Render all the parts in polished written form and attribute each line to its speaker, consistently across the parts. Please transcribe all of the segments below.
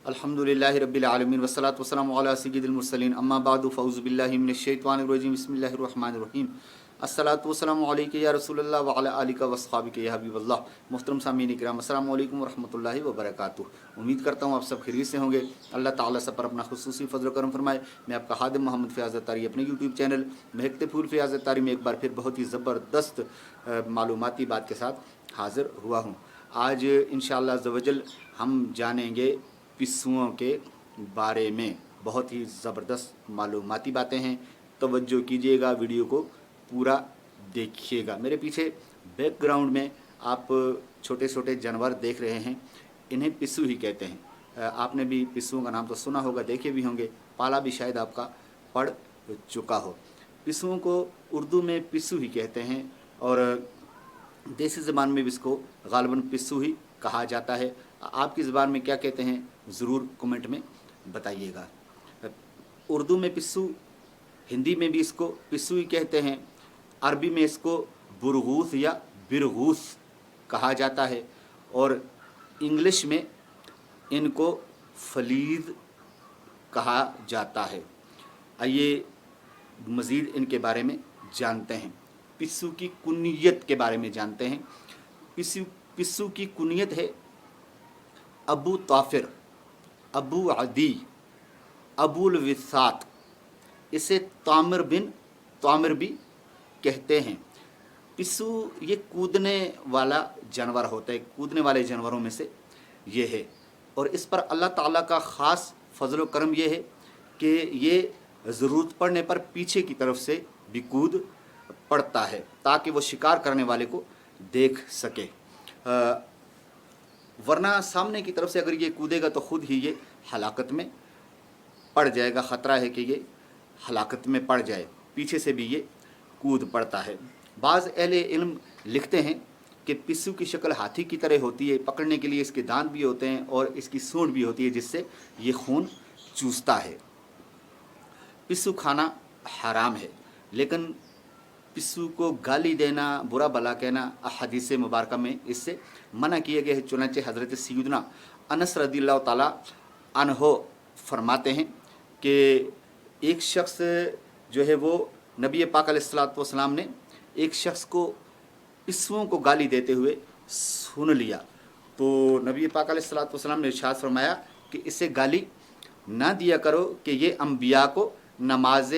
Speaker 1: अल्हम्दुलिल्लाहि रब्बिल आलमीन वस्सलातु वस्सलामु अला सय्यिदिल मुरसलीन अम्मा बादु फ़ऊज़ु बिल्लाहि मिनश शैतानिर रजीम बिस्मिल्लाहिर रहमानिर रहीम अस्सलातु वस्सलामु अलैका या रसूलल्लाह व अला आलिका व अस्हाबिका या हबीबल्लाह। मुहतरम सामीन इकराम, अस्सलामु अलैकुम व रहमतुल्लाहि व बरकातुहू। उम्मीद करता हूँ आप सब खैरियत से होंगे। अल्लाह ताला सब पर अपना खुसूसी फजल करम फरमाए। मैं आपका खादिम मोहम्मद फ़याज़ अत्तारी अपने यूट्यूब चैनल महकते फूल फ़याज़ अत्तारी में एक बार फिर बहुत ही ज़बरदस्त मालूमाती बात के साथ हाज़िर हुआ हूँ। आज इंशाअल्लाह अज़्ज़ व जल हम जानेंगे पिस्सुओं के बारे में। बहुत ही ज़बरदस्त मालूमाती बातें हैं, तवज्जो कीजिएगा, वीडियो को पूरा देखिएगा। मेरे पीछे बैकग्राउंड में आप छोटे छोटे जानवर देख रहे हैं, इन्हें पिस्सू ही कहते हैं। आपने भी पिस्सुओं का नाम तो सुना होगा, देखे भी होंगे, पाला भी शायद आपका पड़ चुका हो। पिस्सुओं को उर्दू में पिस्सू ही कहते हैं और देसी ज़बान में भी इसको गालिबन पिस्सू ही कहा जाता है। आपकी ज़बान में क्या कहते हैं ज़रूर कमेंट में बताइएगा। उर्दू में पिस्सू, हिंदी में भी इसको पिस्सू ही कहते हैं, अरबी में इसको बुरगूस या बिरगूस कहा जाता है और इंग्लिश में इनको फलीद कहा जाता है। आइए मज़ीद इनके बारे में जानते हैं। पिस्सू की कुनियत के बारे में जानते हैं। पिस्सू की कुनियत है अबू ताफिर, अबू अदी, अबुल विसात। इसे तामिर बिन तामिर भी कहते हैं। पिस्सू ये कूदने वाला जानवर होता है, कूदने वाले जानवरों में से ये है और इस पर अल्लाह ताला का ख़ास फजल व करम ये है कि ये ज़रूरत पड़ने पर पीछे की तरफ से भी कूद पड़ता है ताकि वो शिकार करने वाले को देख सके, वरना सामने की तरफ से अगर ये कूदेगा तो ख़ुद ही ये हलाकत में पड़ जाएगा। ख़तरा है कि ये हलाकत में पड़ जाए, पीछे से भी ये कूद पड़ता है। बाज़ अहले इल्म लिखते हैं कि पिस्सू की शक्ल हाथी की तरह होती है, पकड़ने के लिए इसके दांत भी होते हैं और इसकी सूंड भी होती है जिससे ये खून चूसता है। पिस्सू खाना हराम है, लेकिन पिस्सू को गाली देना, बुरा भला कहना हदीस मुबारक में इससे मना किया गया है। चुनांचे हज़रत सय्यदना अनस रज़ियल्लाहु ताला अन्हो फरमाते हैं कि एक शख्स जो है वो नबी पाक अलैहिस्सलातु वस्सलाम ने एक शख्स को पिस्सुओं को गाली देते हुए सुन लिया, तो नबी पाक अलैहिस्सलातु वस्सलाम ने इरशाद फरमाया कि इसे गाली ना दिया करो कि ये अम्बिया को नमाज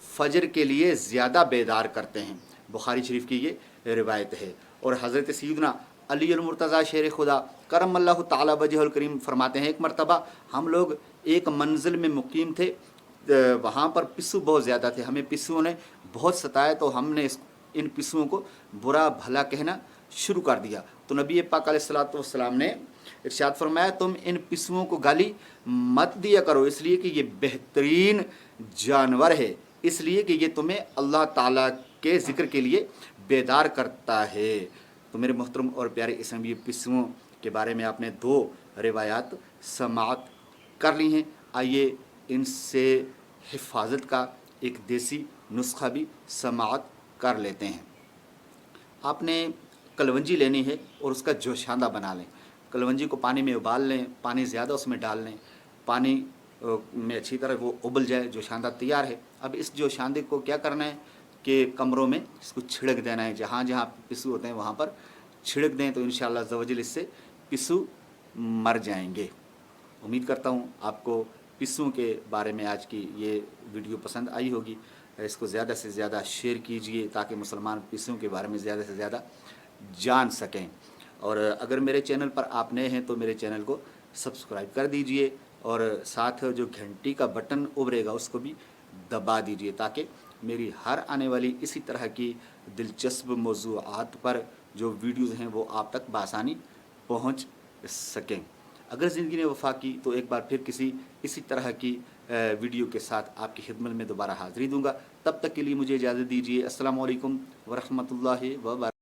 Speaker 1: फ़जर के लिए ज़्यादा बेदार करते हैं। बुखारी शरीफ की ये रिवायत है। और हज़रत सय्यदना अली अल मुर्तज़ा शेर खुदा करमल्लाहु ताला वजहुल करीम फरमाते हैं, एक मरतबा हम लोग एक मंजिल में मुकीम थे, वहाँ पर पिस्सू बहुत ज़्यादा थे, हमें पिस्सुओं ने बहुत सताया, तो हमने इन पिस्सुओं को बुरा भला कहना शुरू कर दिया। तो नबी पाक अलैहिस्सलातु वस्सलाम ने इरशाद फरमाया, तुम इन पिस्सुओं को गाली मत दिया करो, इसलिए कि ये बेहतरीन जानवर है, इसलिए कि ये तुम्हें अल्लाह ताला के ज़िक्र के लिए बेदार करता है। तो मेरे मोहतरम और प्यारे इस्लामी पिस्सुओं के बारे में आपने दो रिवायात समाअत कर ली हैं। आइए इनसे हिफाजत का एक देसी नुस्खा भी समाअत कर लेते हैं। आपने कलवंजी लेनी है और उसका जोशांदा बना लें। कलवंजी को पानी में उबाल लें, पानी ज़्यादा उसमें डाल लें, पानी में अच्छी तरह वो उबल जाए, जोशांदा तैयार है। अब इस जोशांदे को क्या करना है कि कमरों में इसको छिड़क देना है, जहाँ जहाँ पिस्सू होते हैं वहाँ पर छिड़क दें, तो इंशाअल्लाह अज़्ज़ व जल इससे पिस्सू मर जाएंगे। उम्मीद करता हूँ आपको पिस्सुओं के बारे में आज की ये वीडियो पसंद आई होगी। इसको ज़्यादा से ज़्यादा शेयर कीजिए ताकि मुसलमान पिस्सुओं के बारे में ज़्यादा से ज़्यादा जान सकें। और अगर मेरे चैनल पर आप नए हैं तो मेरे चैनल को सब्सक्राइब कर दीजिए और साथ जो घंटी का बटन उभरेगा उसको भी दबा दीजिए ताकि मेरी हर आने वाली इसी तरह की दिलचस्प मौज़ूआत पर जो वीडियोज़ हैं वो आप तक बआसानी पहुंच सकें। अगर ज़िंदगी ने वफ़ा की तो एक बार फिर किसी इसी तरह की वीडियो के साथ आपकी खिदमत में दोबारा हाज़िरी दूँगा। तब तक के लिए मुझे इजाज़त दीजिए। अस्सलामु अलैकुम व रहमतुल्लाहि व बरकातहू।